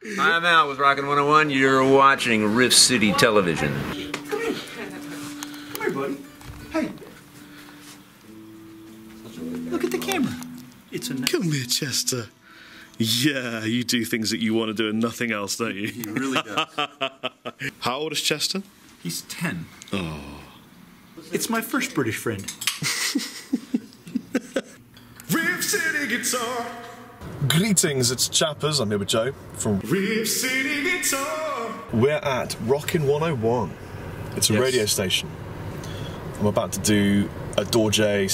I'm out with Rockin 101. You're watching Riff City Television. Come here, buddy. Hey. Look at the camera. It's a nice... Come here, Chester. Yeah, you do things that you want to do and nothing else, don't you? He really does. How old is Chester? He's 10. Oh. It's my first British friend. Riff City Guitar. Greetings, it's Chappers. I'm here with Joe from Riff City Guitar. We're at Rockin 101. It's a radio station. I'm about to do a Dorje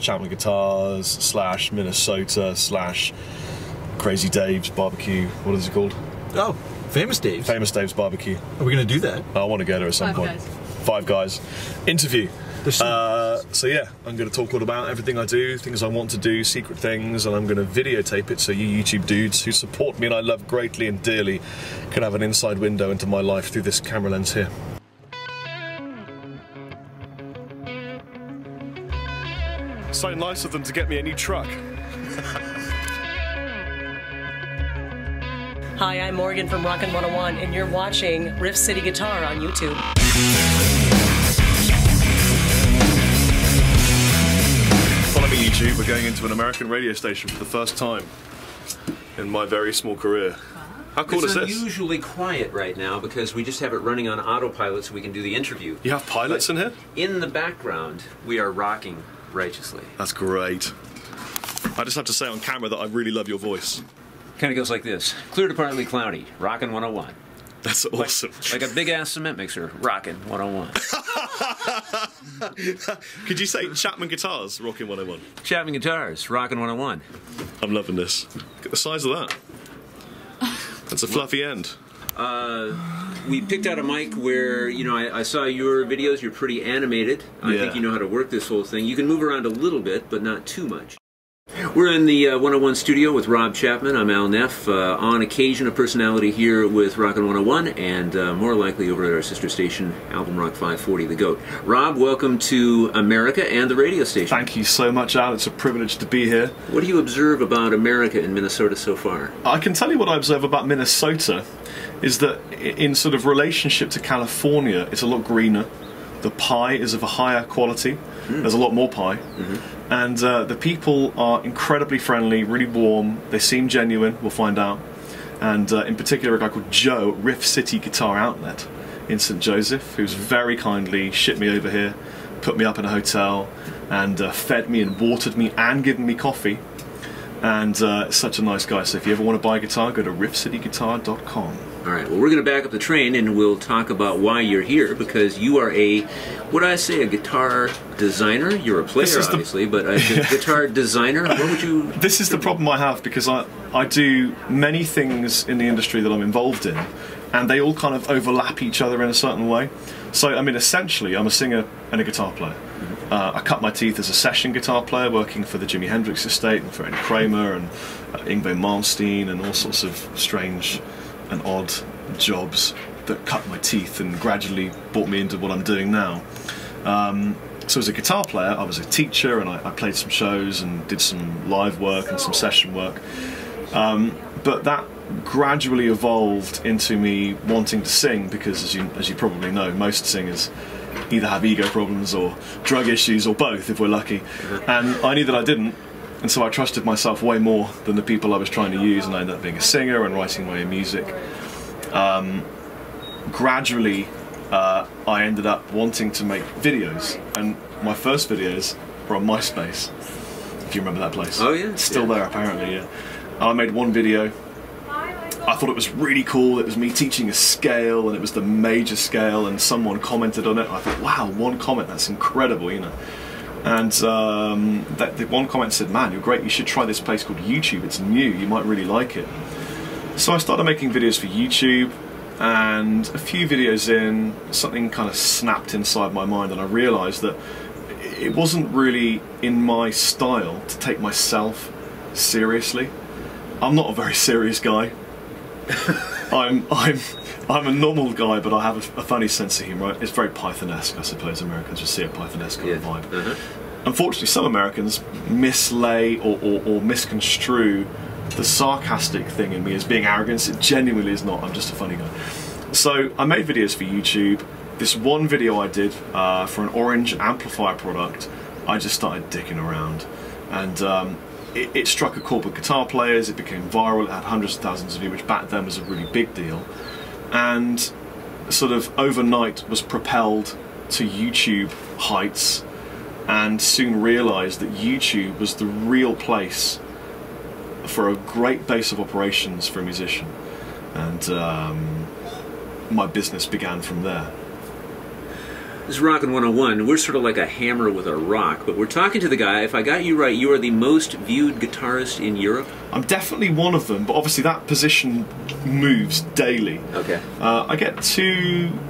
/ Chapman Guitars / Minnesota / Crazy Dave's barbecue. What is it called? Oh, Famous Dave's. Famous Dave's barbecue. Are we going to do that? I want to go there at some point. Five Guys. Interview. So yeah, I'm going to talk all about everything I do, things I want to do, secret things, and I'm going to videotape it so you YouTube dudes who support me and I love greatly and dearly can have an inside window into my life through this camera lens here. So nice of them to get me a new truck. Hi, I'm Morgan from Rockin 101, and you're watching Riff City Guitar on YouTube. Follow me, YouTube. We're going into an American radio station for the first time in my very small career. How cool is this? It's unusually quiet right now because we just have it running on autopilot so we can do the interview. You have pilots in here? In the background, we are rocking righteously. That's great. I just have to say on camera that I really love your voice. Kind of goes like this. Clear to partly cloudy, Rockin 101. That's awesome. Like a big-ass cement mixer, Rockin 101. Could you say Chapman Guitars, Rockin 101? Chapman Guitars, Rockin 101. I'm loving this. Look at the size of that. That's a fluffy end. We picked out a mic where, you know, I saw your videos, you're pretty animated. I think you know how to work this whole thing. You can move around a little bit, but not too much. We're in the 101 studio with Rob Chapman. I'm Al Neff. On occasion, a personality here with Rockin 101, and more likely over at our sister station, Album Rock 540, The Goat. Rob, welcome to America and the radio station. Thank you so much, Al. It's a privilege to be here. What do you observe about America and Minnesota so far? I can tell you what I observe about Minnesota is that in sort of relationship to California, it's a lot greener. The pie is of a higher quality. There's a lot more pie. And the people are incredibly friendly, really warm. They seem genuine, we'll find out. And in particular, a guy called Joe at Riff City Guitar Outlet in St. Joseph, who's very kindly shipped me over here, put me up in a hotel, and fed me and watered me and given me coffee. And such a nice guy. So if you ever want to buy a guitar, go to riffcityguitar.com. All right, well, we're going to back up the train and we'll talk about why you're here, because you are a, what do I say, a guitar designer? You're a player, obviously, but a guitar designer? What would you... This is the problem I have, because I do many things in the industry that I'm involved in, and they all kind of overlap each other in a certain way. So, I mean, essentially, I'm a singer and a guitar player. I cut my teeth as a session guitar player, working for the Jimi Hendrix estate and for Ernie Kramer and Yngwie Malmsteen and all sorts of strange and odd jobs that cut my teeth and gradually brought me into what I'm doing now. So as a guitar player, I was a teacher and I played some shows and did some live work and some session work. But that gradually evolved into me wanting to sing because, as you probably know, most singers either have ego problems or drug issues or both if we're lucky. And I knew that I didn't. And so I trusted myself way more than the people I was trying to use, and I ended up being a singer and writing my own music. Gradually, I ended up wanting to make videos, and my first videos were on MySpace, if you remember that place. Oh yeah? It's still there apparently, yeah. I made one video. I thought it was really cool. It was me teaching a scale, and it was the major scale, and someone commented on it. I thought, wow, one comment, that's incredible, you know. And the one comment said, man, you're great, you should try this place called YouTube, it's new, you might really like it. So I started making videos for YouTube, and a few videos in, something kind of snapped inside my mind, and I realised that it wasn't really in my style to take myself seriously. I'm not a very serious guy. I'm a normal guy, but I have a funny sense of humour. It's very Python-esque, I suppose. Americans just see a Python-esque kind of vibe. Unfortunately, some Americans mislay or misconstrue the sarcastic thing in me as being arrogance. It genuinely is not. I'm just a funny guy. So I made videos for YouTube. This one video I did for an orange amplifier product, I just started dicking around, and it struck a chord with guitar players. It became viral. It had hundreds of thousands of views, which back then was a really big deal, and sort of overnight was propelled to YouTube heights, and soon realised that YouTube was the real place for a great base of operations for a musician, and my business began from there. This is Rockin 101. We're sort of like a hammer with a rock, but we're talking to the guy. If I got you right, you are the most viewed guitarist in Europe? I'm definitely one of them, but obviously that position moves daily. Okay. I get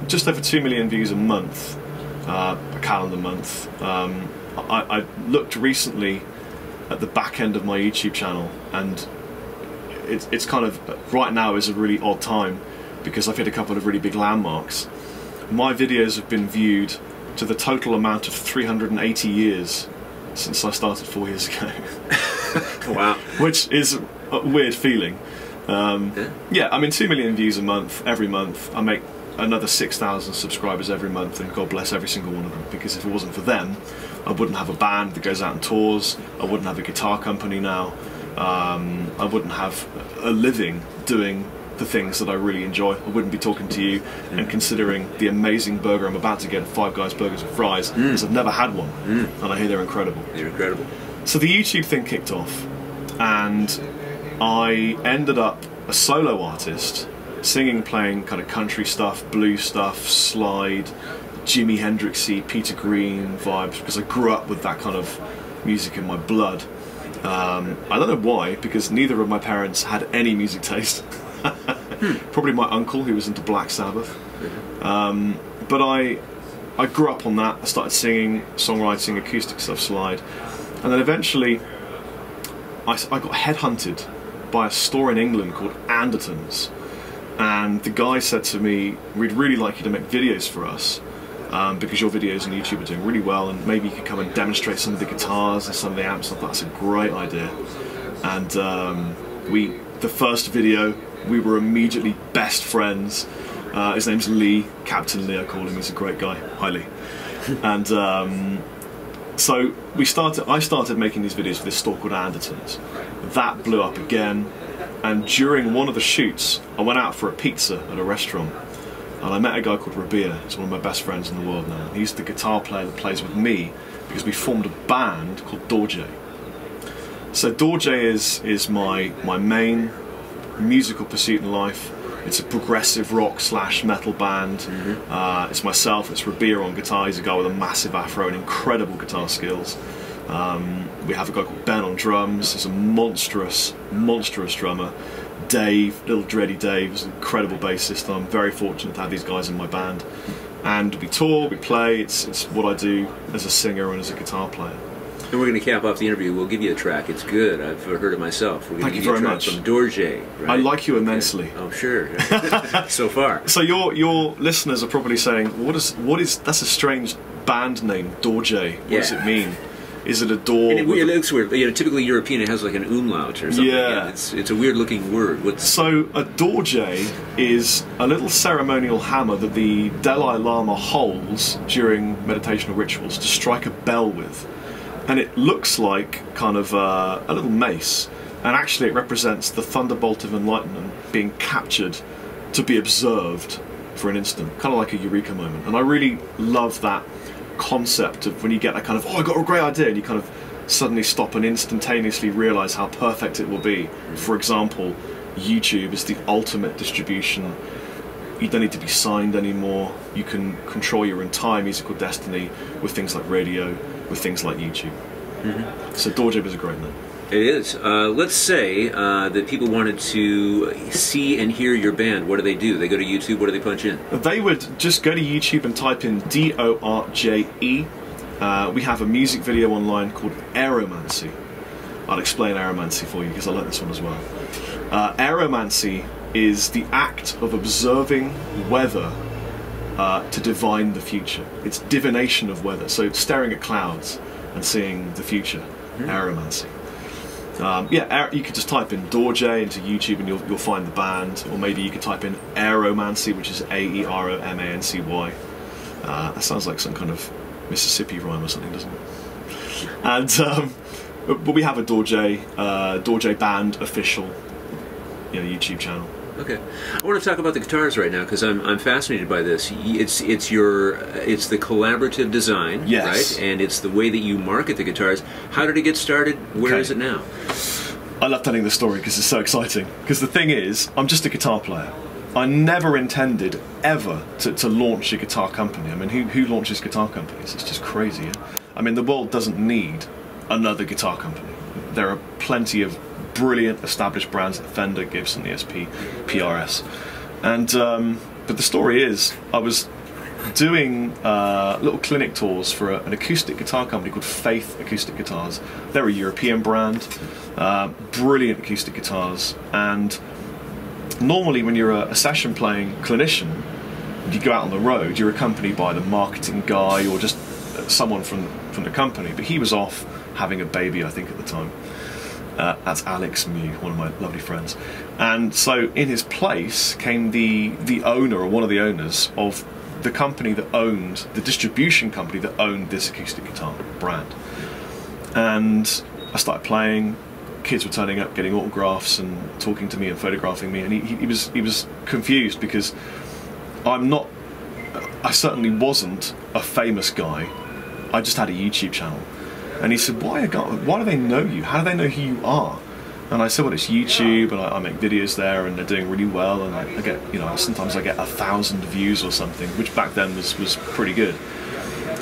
just over 2 million views a month, a calendar month. I looked recently at the back end of my YouTube channel, and it's kind of, right now is a really odd time because I've hit a couple of really big landmarks. My videos have been viewed to the total amount of 380 years since I started 4 years ago. Wow. Which is a weird feeling. Yeah, I mean 2 million views a month, every month. I make another 6,000 subscribers every month, and God bless every single one of them, because if it wasn't for them, I wouldn't have a band that goes out and tours, I wouldn't have a guitar company now, I wouldn't have a living doing the things that I really enjoy. I wouldn't be talking to you and considering the amazing burger I'm about to get, Five Guys Burgers and Fries, because I've never had one, and I hear they're incredible. They're incredible. So the YouTube thing kicked off, and I ended up a solo artist, singing, playing kind of country stuff, blues stuff, slide, Jimi Hendrixy, Peter Green vibes, because I grew up with that kind of music in my blood. I don't know why, because neither of my parents had any music taste. Probably my uncle, who was into Black Sabbath. But I grew up on that. I started singing, songwriting, acoustic stuff, slide, and then eventually I got headhunted by a store in England called Andertons, and the guy said to me, "We'd really like you to make videos for us, because your videos on YouTube are doing really well, and maybe you could come and demonstrate some of the guitars and some of the amps." I thought that's a great idea, and the first video, we were immediately best friends. His name's Lee, Captain Lee I call him, he's a great guy. Hi Lee. And so I started making these videos for this store called Andertons. That blew up again, and during one of the shoots I went out for a pizza at a restaurant, and I met a guy called Rabia. He's one of my best friends in the world now. He's the guitar player that plays with me, because we formed a band called Dorje. So Dorje is my main musical pursuit in life. It's a progressive rock / metal band. It's myself, it's Rabia on guitar. He's a guy with a massive afro and incredible guitar skills. We have a guy called Ben on drums. He's a monstrous drummer. Dave, little dready Dave, is an incredible bassist. I'm very fortunate to have these guys in my band. And we tour, we play. It's what I do as a singer and as a guitar player. And we're going to cap off the interview. We'll give you a track. It's good. I've heard it myself. We're going Thank to you give very you a track much. from Dorje. Right? I like you immensely. Okay. Oh, sure. So far. So your listeners are probably saying, what is that's a strange band name, Dorje. What does it mean? Is it a door? And it looks weird. You know, typically European, it has like an umlaut or something. Yeah. It's a weird looking word. So a Dorje is a little ceremonial hammer that the Dalai Lama holds during meditational rituals to strike a bell with. And it looks like kind of a little mace, and actually it represents the thunderbolt of enlightenment being captured to be observed for an instant, kind of like a eureka moment. And I really love that concept of when you get that kind of, oh, I got a great idea, and you kind of suddenly stop and instantaneously realise how perfect it will be. For example, YouTube is the ultimate distribution. You don't need to be signed anymore. You can control your entire musical destiny with things like radio, with things like YouTube. So Dorje was a great name. It is. Let's say that people wanted to see and hear your band. What do? They go to YouTube. What do they punch in? They would just go to YouTube and type in D-O-R-J-E. We have a music video online called Aeromancy. I'll explain Aeromancy for you because I like this one as well. Aeromancy is the act of observing weather to divine the future. It's divination of weather, so staring at clouds and seeing the future. Aeromancy. Yeah, you could just type in Dorje into YouTube and you'll find the band, or maybe you could type in Aeromancy, which is Aeromancy. That sounds like some kind of Mississippi rhyme or something, doesn't it? And but we have a Dorje band official, YouTube channel. Okay, I want to talk about the guitars right now because I'm fascinated by this. It's the collaborative design, yes, right? And it's the way that you market the guitars. How did it get started? Where is it now? I love telling the story because it's so exciting. Because the thing is, I'm just a guitar player. I never intended ever to launch a guitar company. I mean, who launches guitar companies? It's just crazy. Yeah? I mean, the world doesn't need another guitar company. There are plenty of brilliant established brands like Fender, Gibson, ESP, PRS, and but the story is I was doing little clinic tours for an acoustic guitar company called Faith Acoustic Guitars. They're a European brand, brilliant acoustic guitars, and normally when you're a session playing clinician, you go out on the road, you're accompanied by the marketing guy or just someone from the company, but he was off having a baby, I think, at the time. That's Alex Mew, one of my lovely friends. And so in his place came the owner, or one of the owners, of the company that owned, the distribution company that owned this acoustic guitar brand. And I started playing, kids were turning up, getting autographs and talking to me and photographing me, and he was confused because I certainly wasn't a famous guy, I just had a YouTube channel. And he said, why do they know you? How do they know who you are? And I said, well, it's YouTube, and I make videos there, and they're doing really well, and I get, sometimes I get 1,000 views or something, which back then was pretty good.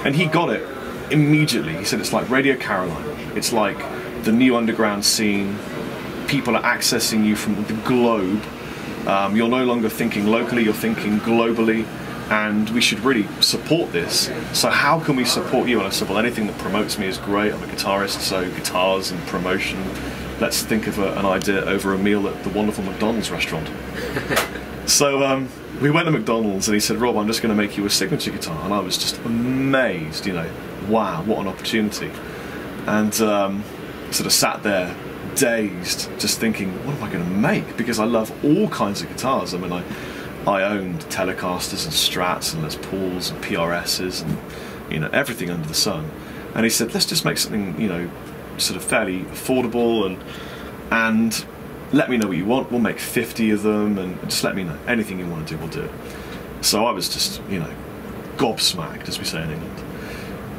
And he got it immediately. He said, it's like Radio Caroline. It's like the new underground scene. People are accessing you from the globe. You're no longer thinking locally, you're thinking globally. And we should really support this. So how can we support you? And I said, well, anything that promotes me is great. I'm a guitarist, so guitars and promotion. Let's think of an idea over a meal at the wonderful McDonald's restaurant. So we went to McDonald's and he said, Rob, I'm just going to make you a signature guitar. And I was just amazed, wow, what an opportunity. And sort of sat there dazed, just thinking, what am I going to make? Because I love all kinds of guitars. I mean, I owned Telecasters and Strats and Les Pauls and PRSs and everything under the sun. And he said, let's just make something sort of fairly affordable and let me know what you want. We'll make 50 of them and just let me know anything you want to do. We'll do it. So I was just gobsmacked, as we say in England.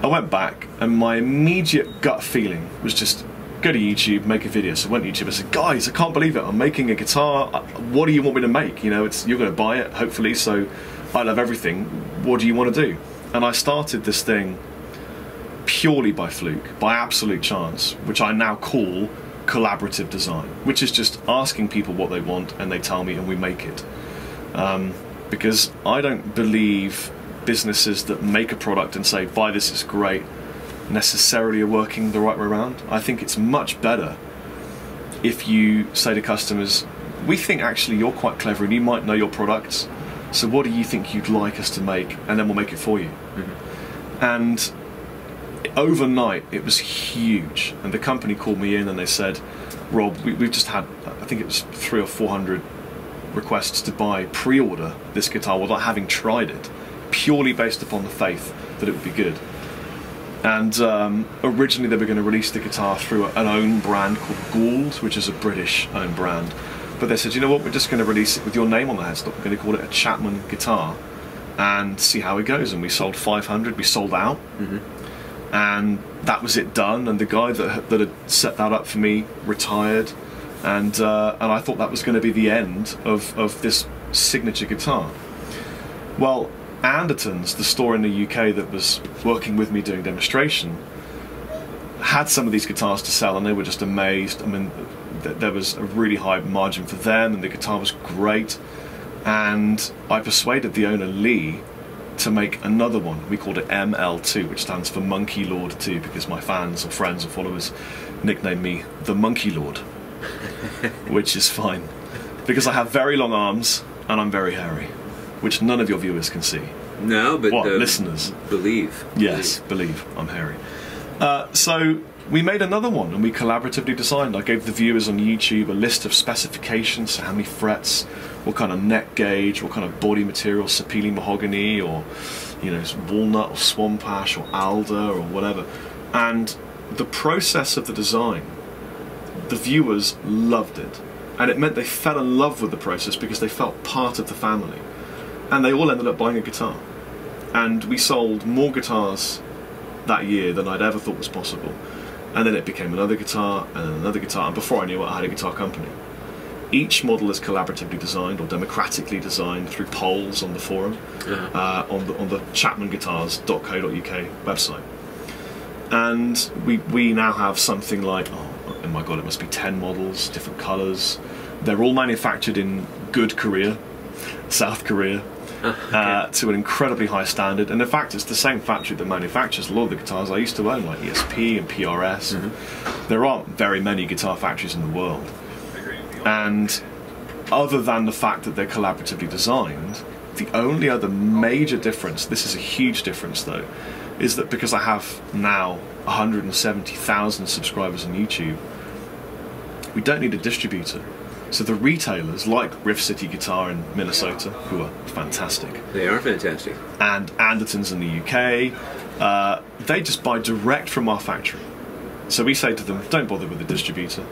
I went back and my immediate gut feeling was just go to YouTube, make a video. So I went to YouTube, I said, guys, I can't believe it, I'm making a guitar, what do you want me to make? You're going to buy it, hopefully, so I love everything, what do you want to do? And I started this thing purely by fluke, by absolute chance, which I now call collaborative design, which is just asking people what they want and they tell me and we make it. Because I don't believe businesses that make a product and say, buy this, it's great, necessarily are working the right way around. I think it's much better if you say to customers, we think actually you're quite clever and you might know your products, so what do you think you'd like us to make, and then we'll make it for you. Mm-hmm. And overnight it was huge, and the company called me in and they said, Rob, we've just had, I think it was 300 or 400 requests to buy, pre-order this guitar without having tried it, purely based upon the faith that it would be good. And originally they were going to release the guitar through an own brand called Gould, which is a British owned brand. But they said, you know what, we're just going to release it with your name on the headstock. We're going to call it a Chapman guitar and see how it goes. And we sold 500, we sold out. Mm-hmm. And that was it done. And the guy that had set that up for me retired. And I thought that was going to be the end of this signature guitar. Well, Andertons, the store in the UK that was working with me doing demonstration, had some of these guitars to sell and they were just amazed. I mean, there was a really high margin for them and the guitar was great. And I persuaded the owner, Lee, to make another one. We called it ML2, which stands for Monkey Lord 2, because my fans or friends or followers nicknamed me the Monkey Lord, which is fine, because I have very long arms and I'm very hairy, which none of your viewers can see. No, but listeners believe. Yes, believe I'm hairy. So we made another one and we collaboratively designed. I gave the viewers on YouTube a list of specifications, so how many frets, what kind of neck gauge, what kind of body material, sapele mahogany, or you know, walnut or swamp ash or alder or whatever. And the process of the design, the viewers loved it, and it meant they fell in love with the process because they felt part of the family, and they all ended up buying a guitar. And we sold more guitars that year than I'd ever thought was possible. And then it became another guitar and another guitar, and before I knew it, I had a guitar company. Each model is collaboratively designed or democratically designed through polls on the forum, on the chapmanguitars.co.uk website. And we now have something like, oh my god, it must be 10 models, different colours. They're all manufactured in good Korea, South Korea, to an incredibly high standard. And in fact, it's the same factory that manufactures a lot of the guitars I used to own, like ESP and PRS. There aren't very many guitar factories in the world. And other than the fact that they're collaboratively designed, the only other major difference, this is a huge difference though, is that because I have now 170,000 subscribers on YouTube, we don't need a distributor. So the retailers, like Riff City Guitar in Minnesota, who are fantastic. They are fantastic. And Andertons in the UK, they just buy direct from our factory. So we say to them, don't bother with the distributor.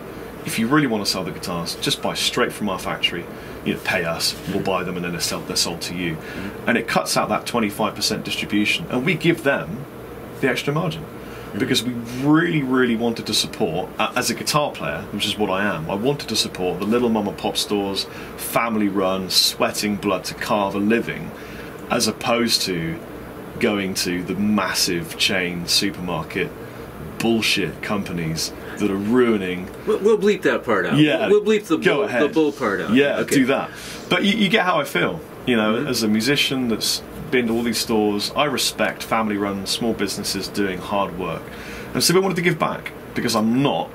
If you really want to sell the guitars, just buy straight from our factory. You know, pay us, we'll buy them, and then they're sold to you. And it cuts out that 25% distribution, and we give them the extra margin. Because we really, really wanted to support, as a guitar player, which is what I am, I wanted to support the little mom and pop stores, family run, sweating blood to carve a living, as opposed to going to the massive chain supermarket bullshit companies that are ruining. We'll bleep that part out. Yeah, we'll bleep the bull part out. Yeah, okay. Do that. But you get how I feel. You know, as a musician that's been to all these stores, I respect family-run small businesses doing hard work, and so we wanted to give back because I'm not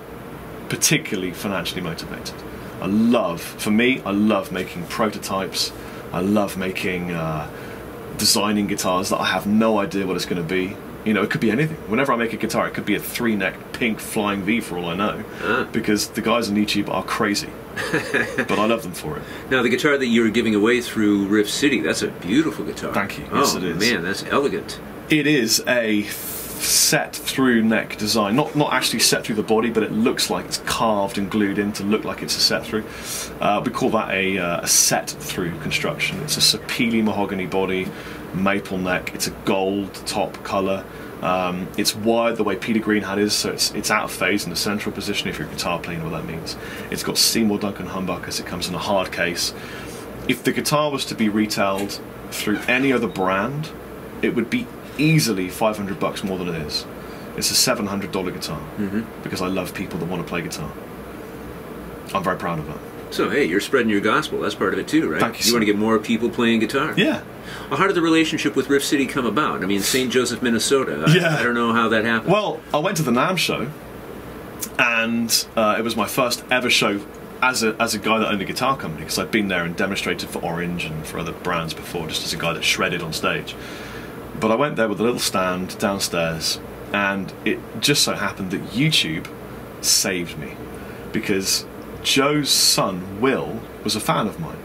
particularly financially motivated. I love making prototypes. I love making, designing guitars that I have no idea what it's going to be. You know, it could be anything. Whenever I make a guitar, it could be a 3-neck pink flying V for all I know, because the guys on YouTube are crazy, but I love them for it. Now, the guitar that you were giving away through Riff City, that's a beautiful guitar. Thank you. Yes, it is. Man, that's elegant. It is a set through neck design, not actually set through the body, but it looks like it's carved and glued in to look like it's a set through. We call that a set through construction. It's a sapele mahogany body, maple neck. It's a gold top colour. It's wired the way Peter Greenhat is, so it's out of phase in the central position. If you're a guitar player, you know what that means. It's got Seymour Duncan humbuckers. It comes in a hard case. If the guitar was to be retailed through any other brand, it would be easily $500 more than it is. It's a $700 guitar, because I love people that want to play guitar. I'm very proud of that. So, hey, you're spreading your gospel. That's part of it too, right? Thank you, You want to get more people playing guitar. Yeah. Well, how did the relationship with Riff City come about? I mean, St. Joseph, Minnesota. I don't know how that happened. Well, I went to the NAMM show, and it was my first ever show as a guy that owned a guitar company, because I'd been there and demonstrated for Orange and for other brands before, just as a guy that shredded on stage. But I went there with a little stand downstairs, and it just so happened that YouTube saved me, because Joe's son, Will, was a fan of mine,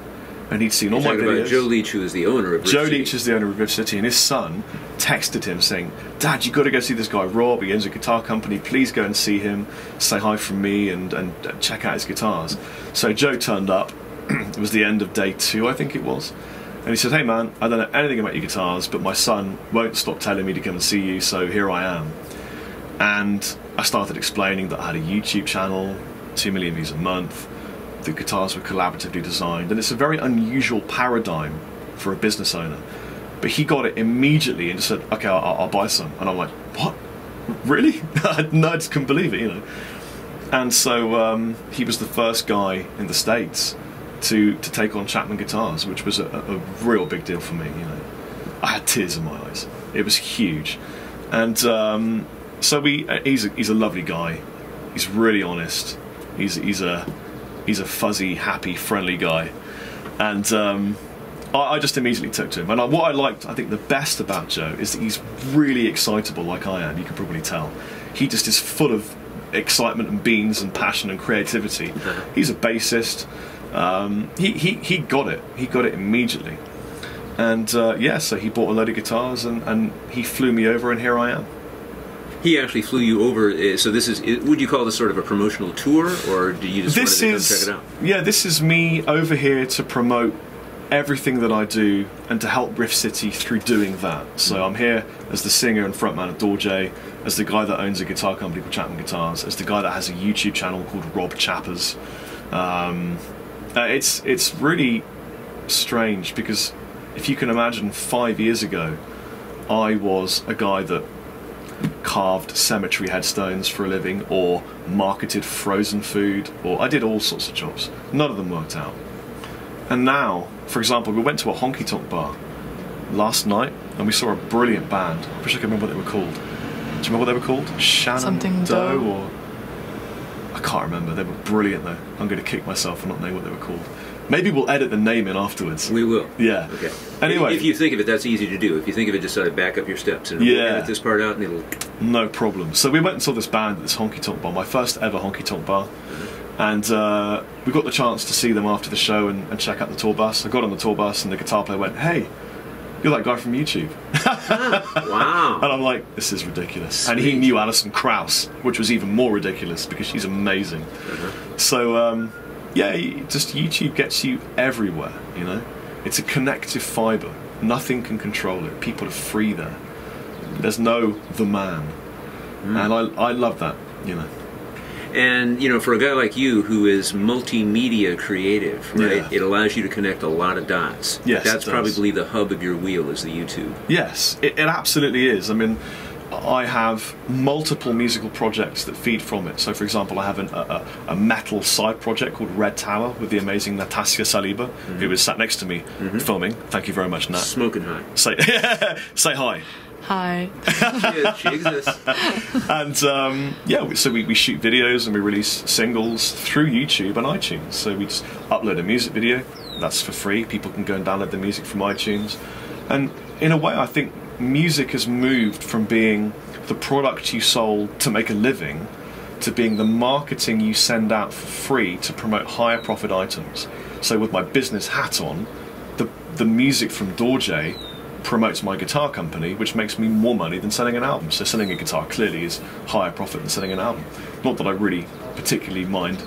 and he'd seen all my videos. About Joe Leach, who is the owner of Riff City. Joe Leach is the owner of Riff City, and his son texted him saying, "Dad, you've got to go see this guy Rob, he owns a guitar company, please go and see him, say hi from me, and check out his guitars." So Joe turned up. It was the end of day 2, I think it was. And he said, "Hey man, I don't know anything about your guitars, but my son won't stop telling me to come and see you, so here I am." And I started explaining that I had a YouTube channel, 2 million views a month, the guitars were collaboratively designed, and it's a very unusual paradigm for a business owner. But he got it immediately and just said, "Okay, I'll buy some." And I'm like, "What? Really?" No, I just couldn't believe it, you know. And so he was the first guy in the States to take on Chapman guitars, which was a real big deal for me, you know. I had tears in my eyes. It was huge. And so he's a lovely guy. He's really honest. He's a fuzzy, happy, friendly guy. And I just immediately took to him. And what I liked, I think, the best about Joe is that he's really excitable like I am, you can probably tell. He just is full of excitement and beans and passion and creativity. He's a bassist. He got it. He got it immediately. And yeah, so he bought a load of guitars and he flew me over, and here I am. He actually flew you over. So this is, would you call this sort of a promotional tour, or do you just want to come check it out? Yeah, this is me over here to promote everything that I do and to help Riff City through doing that. So I'm here as the singer and frontman of Dorje, as the guy that owns a guitar company called Chapman Guitars, as the guy that has a YouTube channel called Chappers. It's really strange because if you can imagine 5 years ago, I was a guy that carved cemetery headstones for a living, or marketed frozen food, or I did all sorts of jobs. None of them worked out. And now, for example, we went to a honky-tonk bar last night and we saw a brilliant band. I wish I could remember what they were called. Do you remember what they were called? Shenandoah, or I can't remember. They were brilliant though. I'm going to kick myself for not knowing what they were called. Maybe we'll edit the name in afterwards. We will. Yeah. Okay. Anyway, if you think of it, that's easy to do. If you think of it, just back up your steps and we'll edit this part out, and it'll. No problem. So we went and saw this band at this honky-tonk bar, my first ever honky-tonk bar, and we got the chance to see them after the show and check out the tour bus. I got on the tour bus and the guitar player went, "Hey, you're that guy from YouTube." Wow. And I'm like, this is ridiculous. Sweet. And he knew Alison Krauss, which was even more ridiculous because she's amazing. So yeah, just YouTube gets you everywhere, you know. It's a connective fibre. Nothing can control it. People are free there. There's no the man. And I love that, you know. And, you know, for a guy like you who is multimedia creative, right, it allows you to connect a lot of dots. Yes, that's probably the hub of your wheel, is the YouTube. Yes, it absolutely is. I mean, I have multiple musical projects that feed from it. So, for example, I have a metal side project called Red Tower with the amazing Natasha Saliba, who is sat next to me filming. Thank you very much, Nat. Smoking hot. Say hi. Hi. She exists. And yeah, so we shoot videos and we release singles through YouTube and iTunes. So we just upload a music video. That's for free. People can go and download the music from iTunes. And in a way, I think music has moved from being the product you sold to make a living to being the marketing you send out for free to promote higher profit items. So with my business hat on, the music from Dorje promotes my guitar company, which makes me more money than selling an album. So selling a guitar clearly is higher profit than selling an album. Not that I really particularly mind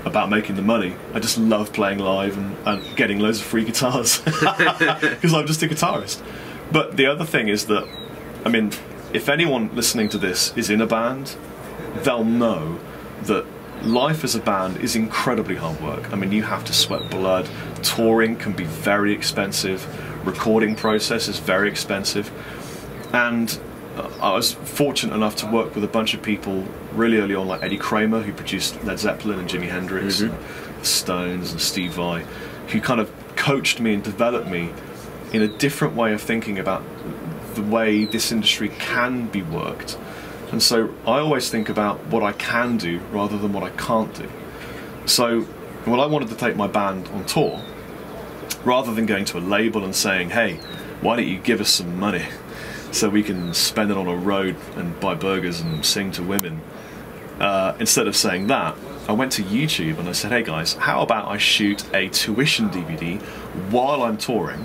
about making the money. I just love playing live and getting loads of free guitars because I'm just a guitarist. But the other thing is that, I mean, if anyone listening to this is in a band, they'll know that life as a band is incredibly hard work. I mean, you have to sweat blood. Touring can be very expensive. Recording process is very expensive. And I was fortunate enough to work with a bunch of people really early on, like Eddie Kramer, who produced Led Zeppelin and Jimi Hendrix, and the Stones and Steve Vai, who kind of coached me and developed me in a different way of thinking about the way this industry can be worked. And so I always think about what I can do rather than what I can't do. So when I wanted to take my band on tour, rather than going to a label and saying, "Hey, why don't you give us some money so we can spend it on a road and buy burgers and sing to women," instead of saying that, I went to YouTube and I said, "Hey guys, how about I shoot a tuition DVD while I'm touring,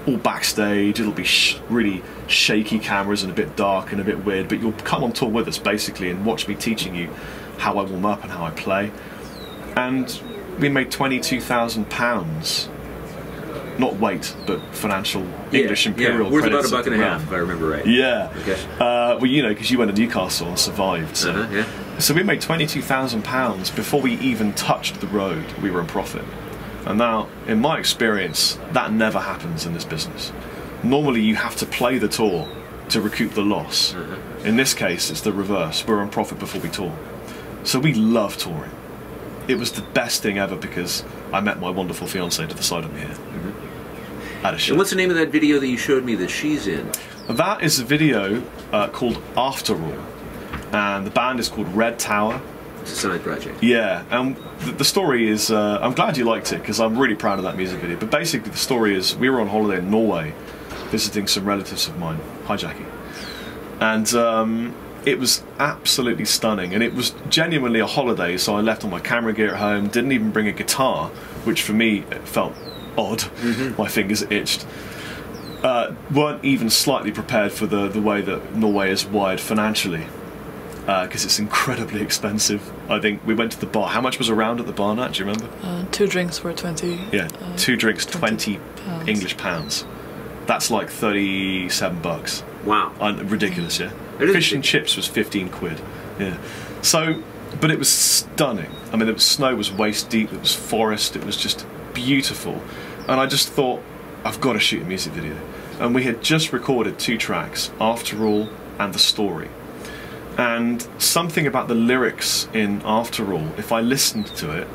all backstage. It'll be really shaky cameras and a bit dark and a bit weird, but you'll come on tour with us basically and watch me teaching you how I warm up and how I play." And we made £22,000. Not weight, but financial English imperial worth credits. about $1.50, if I remember right. Yeah. Okay. Well, you know, because you went to Newcastle and survived. So, so we made £22,000 before we even touched the road. We were in profit. And now, in my experience, that never happens in this business. Normally, you have to play the tour to recoup the loss. In this case, it's the reverse. We're in profit before we tour. So we love touring. It was the best thing ever because I met my wonderful fiancée to the side of me here. At a show. And what's the name of that video that you showed me that she's in? That is a video called After All, and the band is called Red Tower. It's a side project. Yeah, and the story is, I'm glad you liked it because I'm really proud of that music video, but basically the story is we were on holiday in Norway visiting some relatives of mine. Hi Jackie. And it was absolutely stunning, and it was genuinely a holiday. So I left all my camera gear at home, didn't even bring a guitar, which for me it felt odd. My fingers itched. Weren't even slightly prepared for the way that Norway is wired financially, because it's incredibly expensive. I think we went to the bar. How much was a round at the bar, Nat? Do you remember? 2 drinks were 20. Yeah, 2 drinks, 20 English pounds. That's like $37. Wow. Ridiculous, yeah? It is Fish and chips was 15 quid. Yeah. So, but it was stunning. I mean, the snow was waist deep, it was forest, it was just beautiful. And I just thought, I've got to shoot a music video. And we had just recorded 2 tracks, After All and The Story. And something about the lyrics in After All, if I listened to it,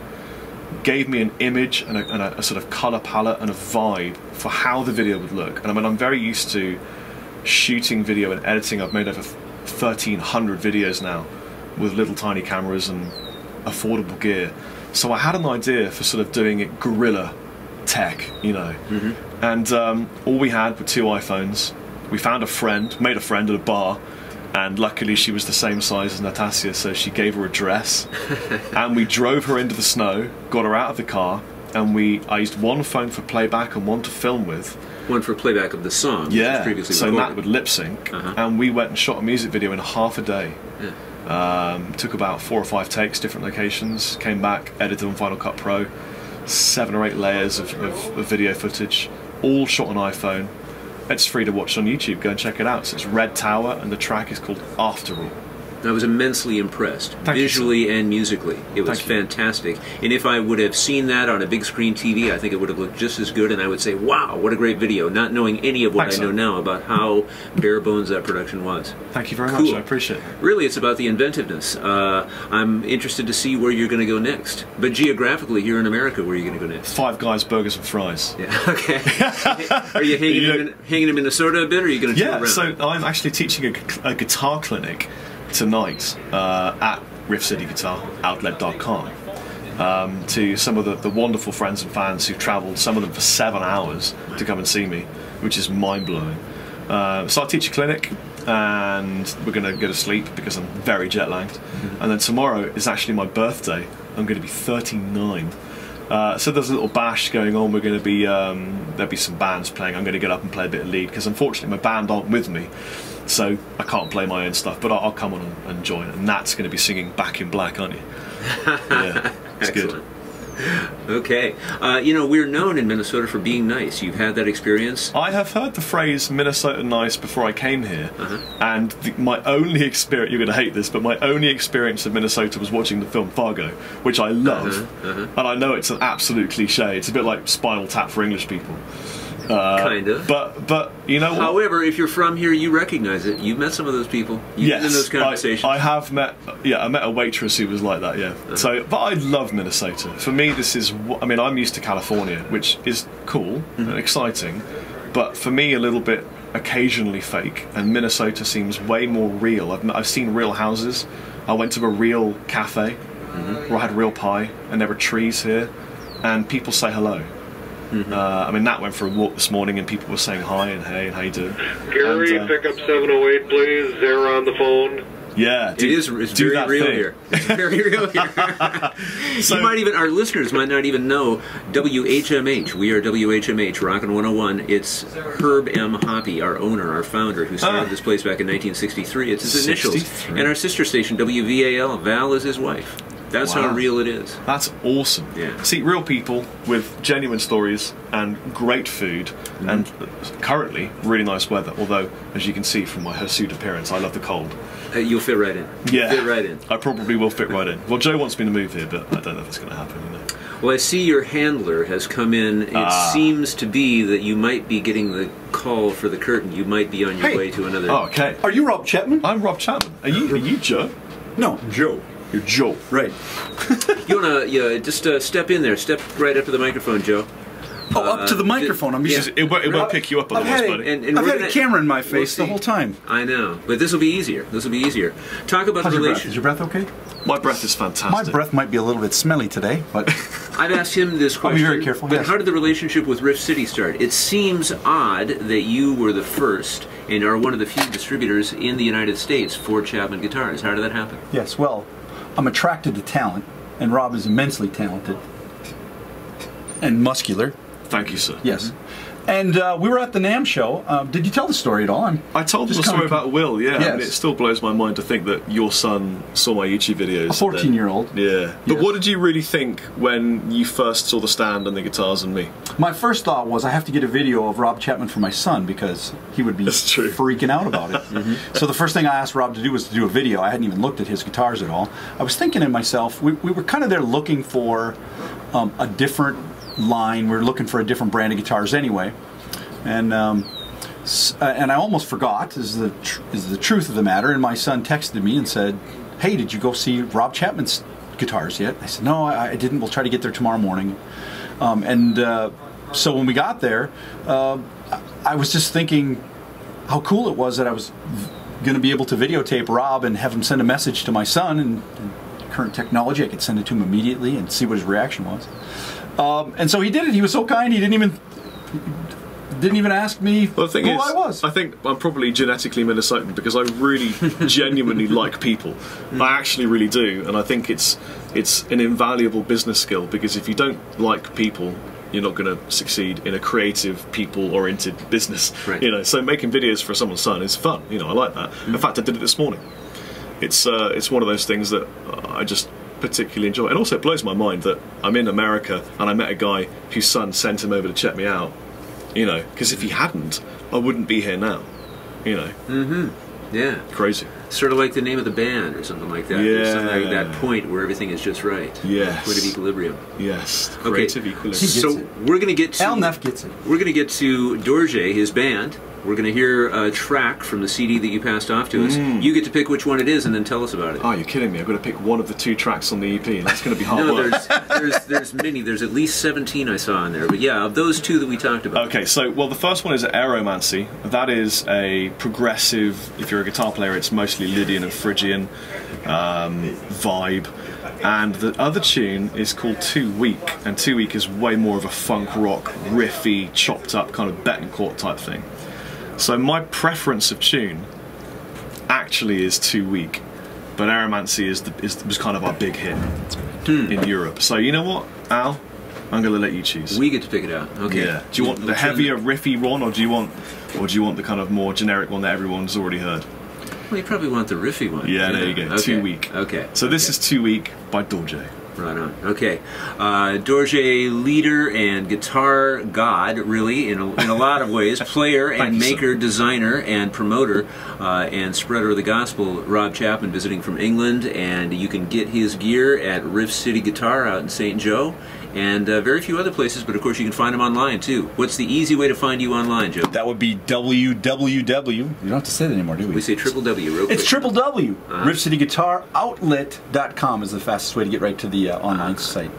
gave me an image and a sort of colour palette and a vibe for how the video would look. And I mean, I'm very used to shooting video and editing. I've made over 1,300 videos now with little tiny cameras and affordable gear. So I had an idea for sort of doing it guerrilla tech, you know. And all we had were 2 iPhones. We found a friend, made a friend at a bar, and luckily she was the same size as Natasha, so she gave her a dress. And we drove her into the snow, got her out of the car, and I used one phone for playback and one to film with. One for playback of the song, which was previously so recorded. Nat would lip sync, and we went and shot a music video in half a day. Took about 4 or 5 takes, different locations, came back, edited on Final Cut Pro, 7 or 8 layers of video footage, all shot on iPhone. It's free to watch on YouTube, go and check it out. So it's Red Tower, and the track is called After All. I was immensely impressed, visually and musically. It was fantastic. And if I would have seen that on a big screen TV, I think it would have looked just as good, and I would say, wow, what a great video, not knowing any of what I know now about how bare bones that production was. Thank you very much, I appreciate it. Really, it's about the inventiveness. I'm interested to see where you're going to go next. But geographically, here in America, where are you going to go next? Five Guys, Burgers and Fries. Yeah, okay. Are you hanging in Minnesota a bit, or are you going to tour around? So I'm actually teaching a guitar clinic tonight at riffcityguitaroutlet.com to some of the wonderful friends and fans who've travelled, some of them for 7 hours to come and see me, which is mind-blowing. So I teach a clinic, and we're going to go to sleep because I'm very jet-lagged. And then tomorrow is actually my birthday. I'm going to be 39. So there's a little bash going on. We're going to be there'll be some bands playing. I'm going to get up and play a bit of lead because unfortunately my band aren't with me, so I can't play my own stuff. But I'll come on and join. And Nat's going to be singing Back in Black, aren't you? Yeah, it's good. Okay. You know, we're known in Minnesota for being nice. You've had that experience? I have heard the phrase Minnesota nice before I came here, and my only experience, you're going to hate this, but my only experience of Minnesota was watching the film Fargo, which I love, and I know it's an absolute cliche. It's a bit like Spinal Tap for English people. Kind of. But you know what? However, if you're from here, you recognize it. You've met some of those people. You've been in those conversations. I have met. Yeah, I met a waitress who was like that. Yeah. So, but I love Minnesota. For me, this is. I mean, I'm used to California, which is cool and exciting, but for me, a little bit occasionally fake. And Minnesota seems way more real. I've seen real houses. I went to a real cafe where I had real pie, and there were trees here, and people say hello. I mean, Nat went for a walk this morning and people were saying hi and hey and how you doing. Gary, pick up 708, please. They're on the phone. Yeah, it's very real here. It's very real here. So, you might even, our listeners might not even know WHMH. We are WHMH, Rockin' 101. It's Herb M. Hoppy, our owner, our founder, who started this place back in 1963. It's his initials. And our sister station, WVAL. Val is his wife. That's how real it is. That's awesome. Yeah. See, real people with genuine stories and great food, and currently really nice weather. Although, as you can see from my hirsute appearance, I love the cold. You'll fit right in. Yeah, fit right in. I probably will fit right in. Well, Joe wants me to move here, but I don't know if it's going to happen. You know? Well, I see your handler has come in. It seems to be that you might be getting the call for the curtain. You might be on your way to another. Oh, okay. Are you Rob Chapman? I'm Rob Chapman. Are you Joe? No, Joe. You're Joe. Right. You want to just step in there. Step right up to the microphone, Joe. Oh, up to the microphone. I'm used. It won't pick you up otherwise, buddy. I've had a camera in my face the whole time. I know, but this will be easier. This will be easier. Talk about the relationship. Is your breath okay? My breath is fantastic. My breath might be a little bit smelly today, but I've asked him this question. I'll be very careful. But yes. how did the relationship with Rift City start? It seems odd that you were the first and are one of the few distributors in the United States for Chapman guitars. How did that happen? Yes, well, I'm attracted to talent, and Rob is immensely talented and muscular. Thank you, sir. Yes. And we were at the NAMM show. Did you tell the story at all? I told the story about Will, yeah. Yes. I mean, it still blows my mind to think that your son saw my YouTube videos. A 14-year-old. Yeah. But Yes. what did you really think when you first saw the stand and the guitars and me? My first thought was I have to get a video of Rob Chapman for my son because he would be freaking out about it. So the first thing I asked Rob to do was to do a video. I hadn't even looked at his guitars at all. I was thinking to myself, we were kind of there looking for a different line. We were looking for a different brand of guitars anyway. And I almost forgot, is the truth of the matter. And my son texted me and said, "Hey, did you go see Rob Chapman's guitars yet?" I said, "No, I didn't. We'll try to get there tomorrow morning." So when we got there, I was just thinking how cool it was that I was going to be able to videotape Rob and have him send a message to my son. And current technology, I could send it to him immediately and see what his reaction was. And so he did it. He was so kind. He didn't even ask me Well, the thing who is, I was. I think I'm probably genetically Minnesotan because I really genuinely like people. I actually really do, and I think it's an invaluable business skill because if you don't like people, you're not going to succeed in a creative, people-oriented business. Right. You know, so making videos for someone's son is fun. You know, I like that. In fact, I did it this morning. It's one of those things that I just particularly enjoy, and also it blows my mind that I'm in America and I met a guy whose son sent him over to check me out. You know, because if he hadn't, I wouldn't be here now. You know. Yeah. Crazy. Sort of like the name of the band or something like that. Yeah. There's something like that point where everything is just right. Yes. Point of equilibrium. Yes. Okay. Creative equilibrium. So we're going to get to Al Neff gets it. We're going to get to Dorje, his band. We're going to hear a track from the CD that you passed off to us. You get to pick which one it is and then tell us about it. Oh, you're kidding me. I've got to pick one of the 2 tracks on the EP. That's going to be hard No, work. there's many. There's at least 17 I saw in there. But yeah, of those 2 that we talked about. Okay, so, well, the first one is Aeromancy. That is a progressive, if you're a guitar player, it's mostly Lydian and Phrygian vibe. And the other tune is called Too Weak, and Too Weak is way more of a funk rock, riffy, chopped up kind of Betancourt type thing. So my preference of tune actually is Too Weak, but Aeromancy was kind of our big hit in Europe. So you know what, Al? I'm going to let you choose. We get to pick it out. Okay. Yeah. Do you want the heavier, riffy one, or do you want the kind of more generic one that everyone's already heard? Well, you probably want the riffy one. Yeah, there you go. Okay. Too Weak. Okay. So this is Too Weak by Dorje. Right on. Okay. Dorje, leader and guitar god, really, in a lot of ways. Player and maker, designer and promoter and spreader of the gospel. Rob Chapman visiting from England, and you can get his gear at Rift City Guitar out in St. Joe. And very few other places, but of course you can find him online too. What's the easy way to find you online, Joe? That would be www. You don't have to say that anymore, do we? We say triple W real quick. It's triple W. RiftCityGuitarOutlet.com is the fastest way to get right to the online site.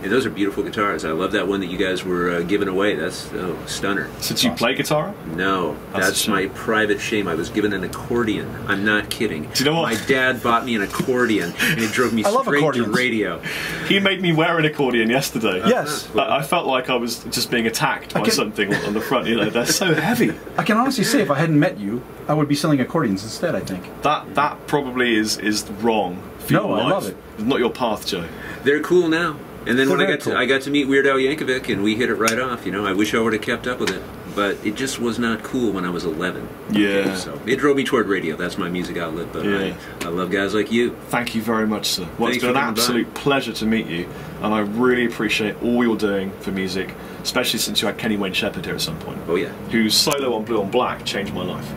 And those are beautiful guitars. I love that one that you guys were giving away. That's stunner. So do you play guitar? No, that's my private shame. I was given an accordion. I'm not kidding. Do you know what? My dad bought me an accordion, and it drove me I love straight to accordions. radio. He made me wear an accordion yesterday. Yes. I felt like I was just being attacked by something on the front. You know, they're so heavy. I can honestly say if I hadn't met you, I would be selling accordions instead, I think. That probably is wrong for your life. I love it. It's not your path, Joe. They're cool now. And then They're when very cool. I got to meet Weird Al Yankovic, and we hit it right off. You know, I wish I would have kept up with it, but it just was not cool when I was 11. Yeah. So it drove me toward radio. That's my music outlet. But Yeah. I love guys like you. Thank you very much, sir. Well, Thanks it's been for an coming by. absolute pleasure to meet you, and I really appreciate all you're doing for music, especially since you had Kenny Wayne Shepherd here at some point. Oh yeah. Whose solo on Blue on Black changed my life.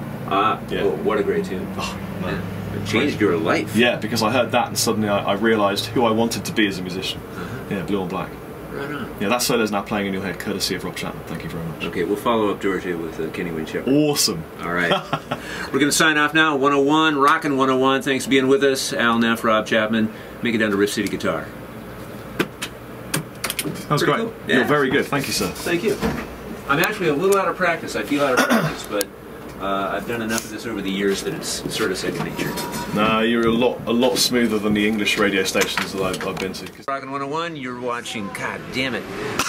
Yeah. Oh, what a great tune. Oh, man. It changed your life. Yeah, because I heard that and suddenly I realised who I wanted to be as a musician. Yeah, Blue on Black. Right on. Yeah, that solo's now playing in your head, courtesy of Rob Chapman. Thank you very much. Okay, we'll follow up Dorje with Kenny Wayne Shepherd. Awesome. All right. We're going to sign off now. 101, Rockin' 101. Thanks for being with us. Al Neff, Rob Chapman. Make it down to Rift City Guitar. That was great. Cool. Yeah. You're very good. Thank you, sir. Thank you. I'm actually a little out of practice. I feel out of practice, but I've done enough of this over the years that it's sort of second nature. No, you're a lot smoother than the English radio stations that I've been to. Rockin' 101, you're watching. God damn it.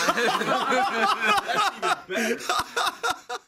That's even better.